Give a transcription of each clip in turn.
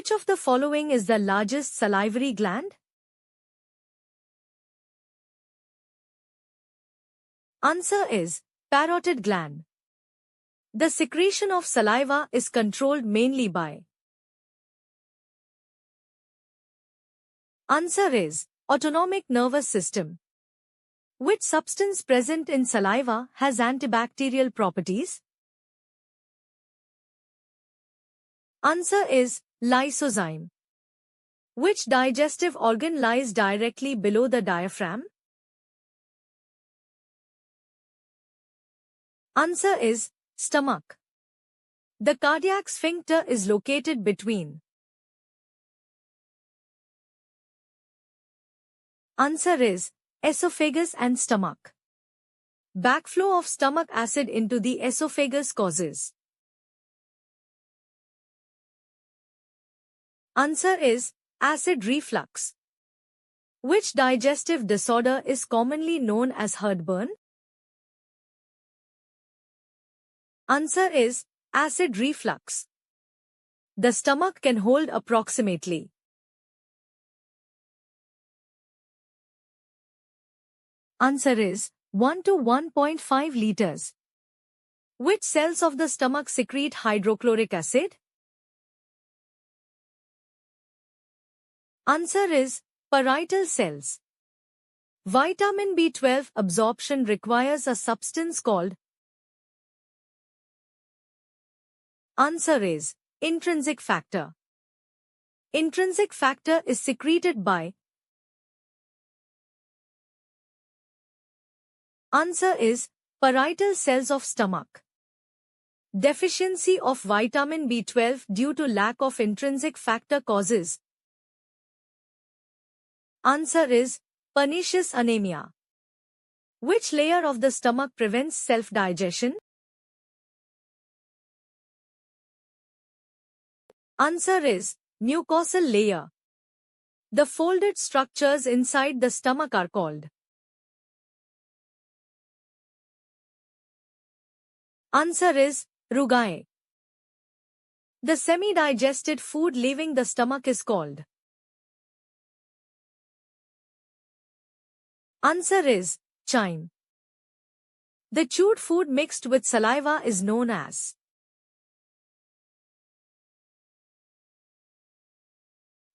Which of the following is the largest salivary gland? Answer is parotid gland. The secretion of saliva is controlled mainly by. Answer is autonomic nervous system. Which substance present in saliva has antibacterial properties? Answer is lysozyme. Which digestive organ lies directly below the diaphragm? Answer is stomach. The cardiac sphincter is located between. Answer is esophagus and stomach. Backflow of stomach acid into the esophagus causes. Answer is acid reflux. Which digestive disorder is commonly known as heartburn? Answer is acid reflux. The stomach can hold approximately. Answer is 1 to 1.5 liters. Which cells of the stomach secrete hydrochloric acid? Answer is parietal cells. Vitamin B12 absorption requires a substance called. Answer is intrinsic factor. Intrinsic factor is secreted by. Answer is parietal cells of stomach. Deficiency of vitamin B12 due to lack of intrinsic factor causes. Answer is pernicious anemia. Which layer of the stomach prevents self-digestion? Answer is mucosal layer. The folded structures inside the stomach are called. Answer is rugae. The semi-digested food leaving the stomach is called. Answer is chyme. The chewed food mixed with saliva is known as.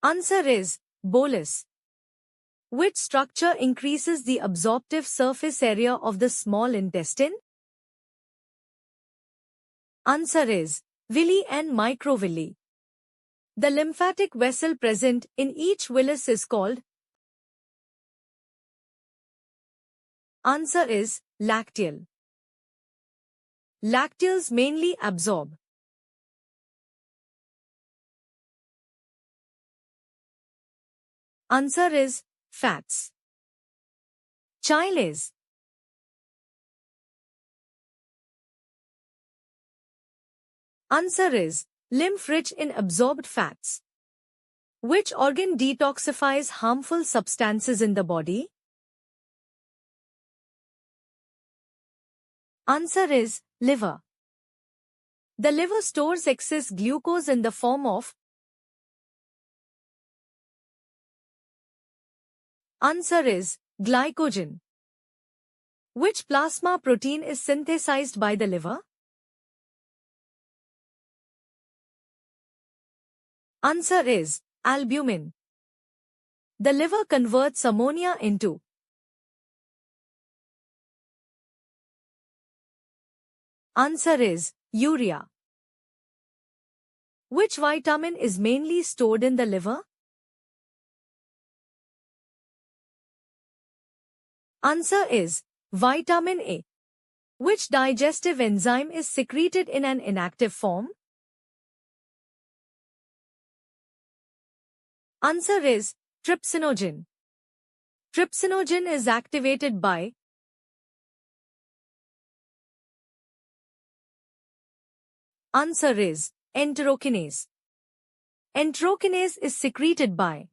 Answer is bolus. Which structure increases the absorptive surface area of the small intestine? Answer is villi and microvilli. The lymphatic vessel present in each villus is called. Answer is lacteal. Lacteals mainly absorb. Answer is fats. Chyle is. Answer is lymph rich in absorbed fats. Which organ detoxifies harmful substances in the body? Answer is liver. The liver stores excess glucose in the form of. Answer is glycogen. Which plasma protein is synthesized by the liver? Answer is albumin. The liver converts ammonia into. Answer is urea. Which vitamin is mainly stored in the liver? Answer is vitamin A. Which digestive enzyme is secreted in an inactive form? Answer is trypsinogen. Trypsinogen is activated by. Answer is enterokinase. Enterokinase is secreted by.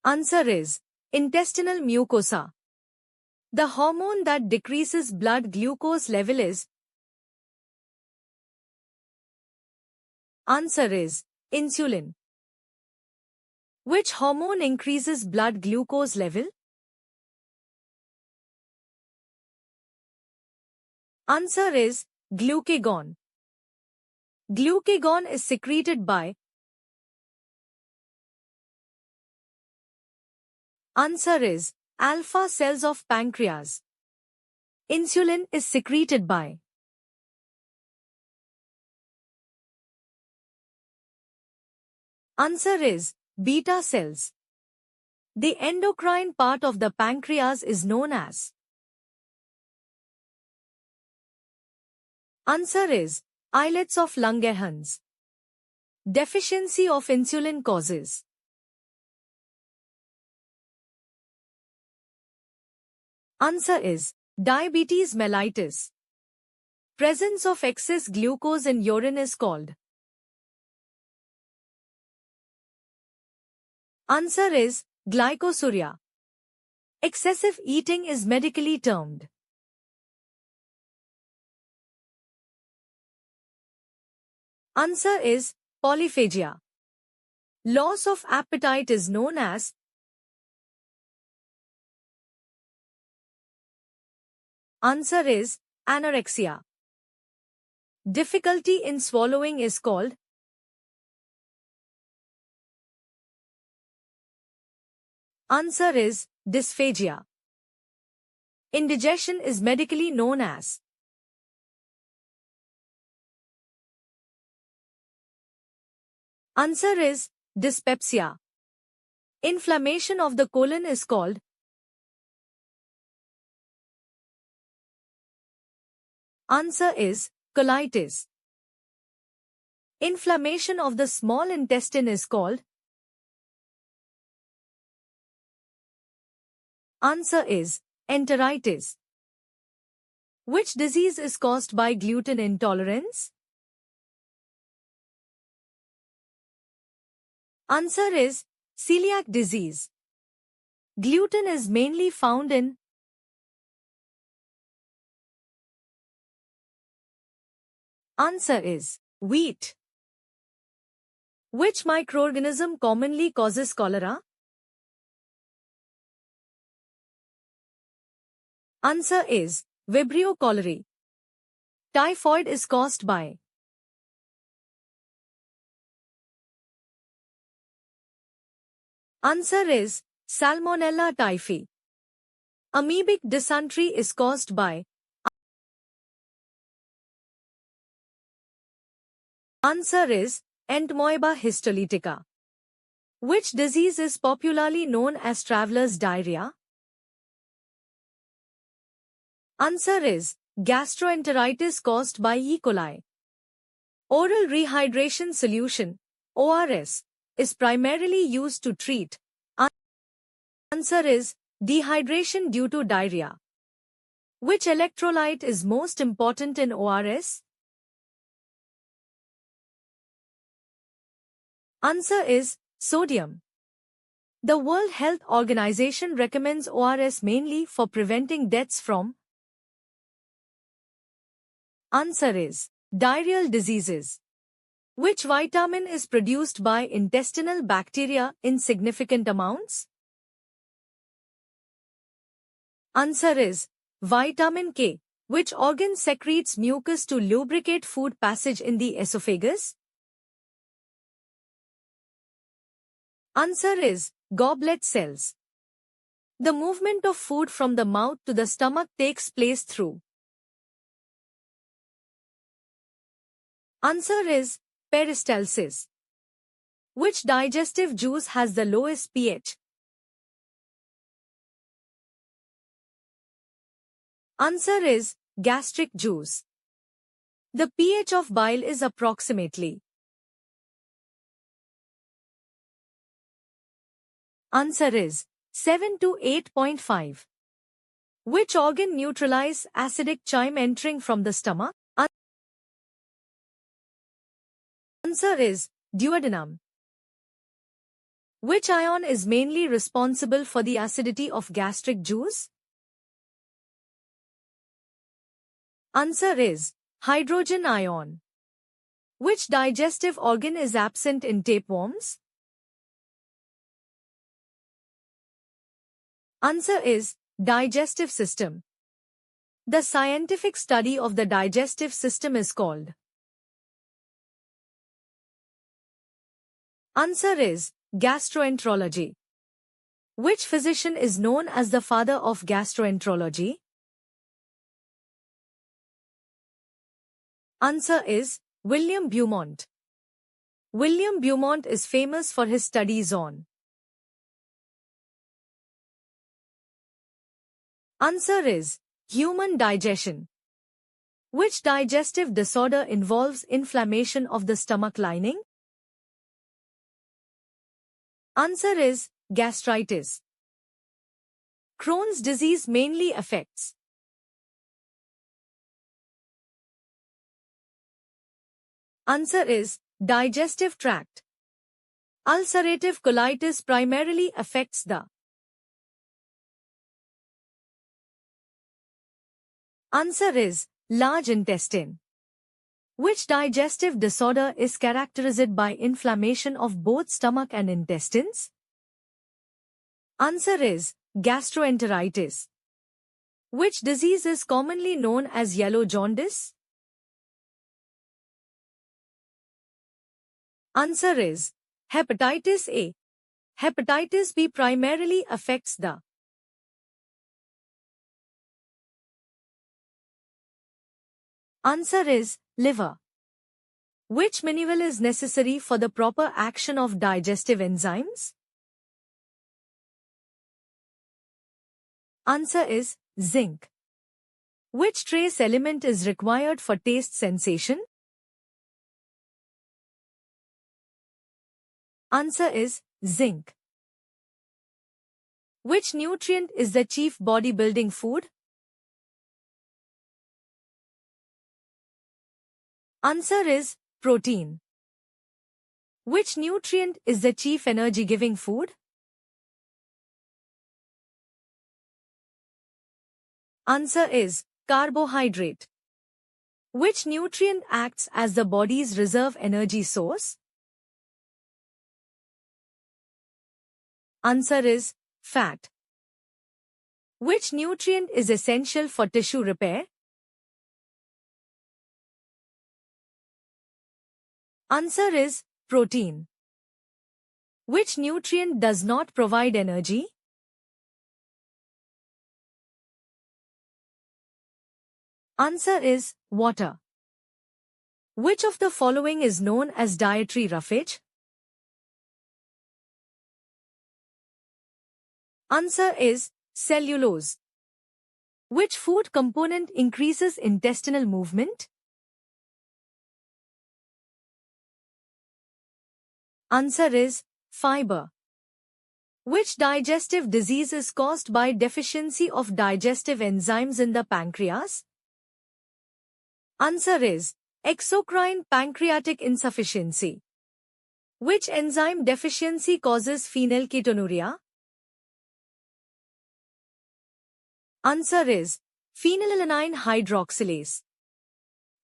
Answer is intestinal mucosa. The hormone that decreases blood glucose level is. Answer is insulin. Which hormone increases blood glucose level? Answer is glucagon. Glucagon is secreted by. Answer is alpha cells of pancreas. Insulin is secreted by. Answer is beta cells. The endocrine part of the pancreas is known as. Answer is islets of Langerhans. Deficiency of insulin causes. Answer is diabetes mellitus. Presence of excess glucose in urine is called. Answer is glycosuria. Excessive eating is medically termed. Answer is polyphagia. Loss of appetite is known as. Answer is anorexia. Difficulty in swallowing is called. Answer is dysphagia. Indigestion is medically known as. Answer is dyspepsia. Inflammation of the colon is called. Answer is colitis. Inflammation of the small intestine is called. Answer is enteritis. Which disease is caused by gluten intolerance? Answer is celiac disease. Gluten is mainly found in. Answer is wheat. Which microorganism commonly causes cholera? Answer is Vibrio cholerae. Typhoid is caused by. Answer is Salmonella typhi. Amoebic dysentery is caused by. Answer is Entamoeba histolytica. Which disease is popularly known as traveler's diarrhea? Answer is gastroenteritis caused by E. coli. Oral rehydration solution, ORS, is primarily used to treat. Answer is dehydration due to diarrhea. Which electrolyte is most important in ORS? Answer is sodium. The World Health Organization recommends ORS mainly for preventing deaths from. Answer is diarrheal diseases. Which vitamin is produced by intestinal bacteria in significant amounts? Answer is vitamin K. Which organ secretes mucus to lubricate food passage in the esophagus? Answer is goblet cells. The movement of food from the mouth to the stomach takes place through. Answer is peristalsis. Which digestive juice has the lowest pH? Answer is gastric juice. The pH of bile is approximately. Answer is 7 to 8.5. Which organ neutralizes acidic chyme entering from the stomach? Answer is duodenum. Which ion is mainly responsible for the acidity of gastric juice? Answer is hydrogen ion. Which digestive organ is absent in tapeworms? Answer is digestive system. The scientific study of the digestive system is called. Answer is gastroenterology. Which physician is known as the father of gastroenterology? Answer is William Beaumont. William Beaumont is famous for his studies on. Answer is human digestion. Which digestive disorder involves inflammation of the stomach lining? Answer is gastritis. Crohn's disease mainly affects. Answer is digestive tract. Ulcerative colitis primarily affects the. Answer is large intestine. Which digestive disorder is characterized by inflammation of both stomach and intestines? Answer is gastroenteritis. Which disease is commonly known as yellow jaundice? Answer is hepatitis A. Hepatitis B primarily affects the. Answer is liver. Which mineral is necessary for the proper action of digestive enzymes? Answer is zinc. Which trace element is required for taste sensation? Answer is zinc. Which nutrient is the chief bodybuilding food? Answer is protein. Which nutrient is the chief energy-giving food? Answer is carbohydrate. Which nutrient acts as the body's reserve energy source? Answer is fat. Which nutrient is essential for tissue repair? Answer is protein. Which nutrient does not provide energy? Answer is water. Which of the following is known as dietary roughage? Answer is cellulose. Which food component increases intestinal movement? Answer is fiber. Which digestive disease is caused by deficiency of digestive enzymes in the pancreas? Answer is exocrine pancreatic insufficiency. Which enzyme deficiency causes phenylketonuria? Answer is phenylalanine hydroxylase.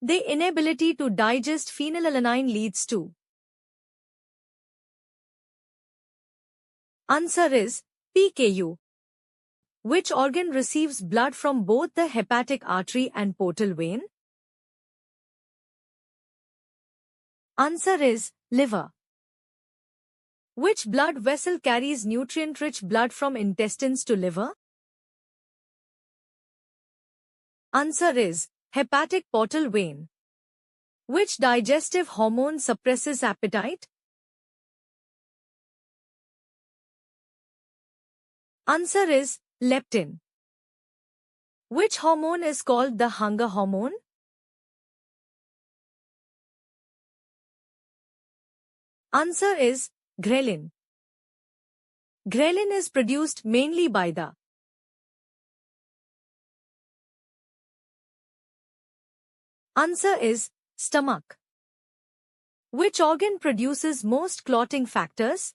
The inability to digest phenylalanine leads to. Answer is PKU. Which organ receives blood from both the hepatic artery and portal vein? Answer is liver. Which blood vessel carries nutrient-rich blood from intestines to liver? Answer is hepatic portal vein. Which digestive hormone suppresses appetite? Answer is leptin. Which hormone is called the hunger hormone? Answer is ghrelin. Ghrelin is produced mainly by the. Answer is stomach. Which organ produces most clotting factors?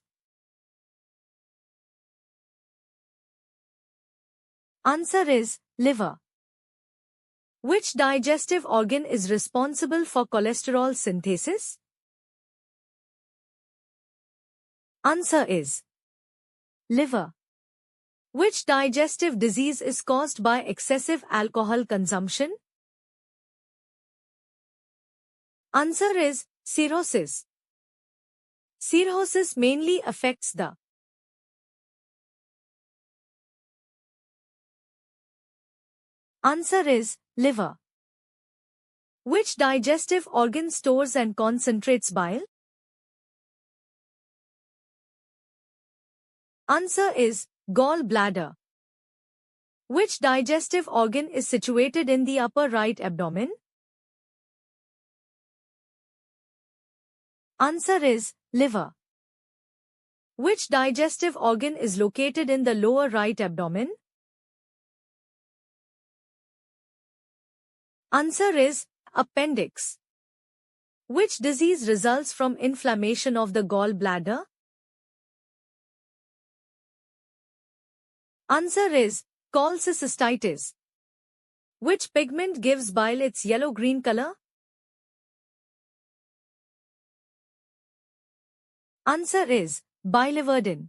Answer is liver. Which digestive organ is responsible for cholesterol synthesis? Answer is liver. Which digestive disease is caused by excessive alcohol consumption? Answer is cirrhosis. Cirrhosis mainly affects the answer is liver. Which digestive organ stores and concentrates bile? Answer is gallbladder. Which digestive organ is situated in the upper right abdomen? Answer is liver. Which digestive organ is located in the lower right abdomen? Answer is appendix. Which disease results from inflammation of the gallbladder? Answer is cholecystitis. Which pigment gives bile its yellow-green color? Answer is biliverdin.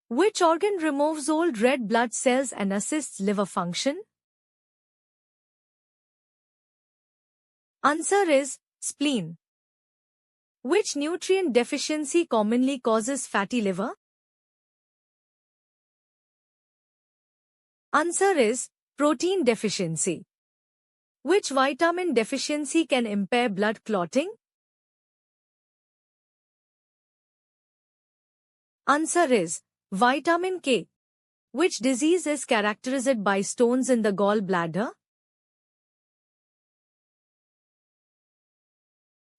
Which organ removes old red blood cells and assists liver function? Answer is spleen. Which nutrient deficiency commonly causes fatty liver? Answer is protein deficiency. Which vitamin deficiency can impair blood clotting? Answer is vitamin K. Which disease is characterized by stones in the gallbladder?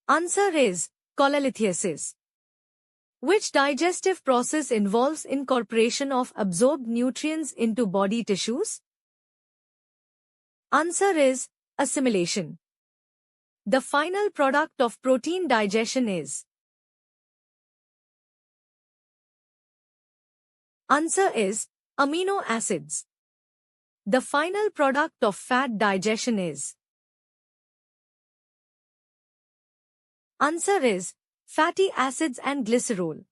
Answer is cholelithiasis. Which digestive process involves incorporation of absorbed nutrients into body tissues? Answer is assimilation. The final product of protein digestion is answer is amino acids. The final product of fat digestion is answer is fatty acids and glycerol.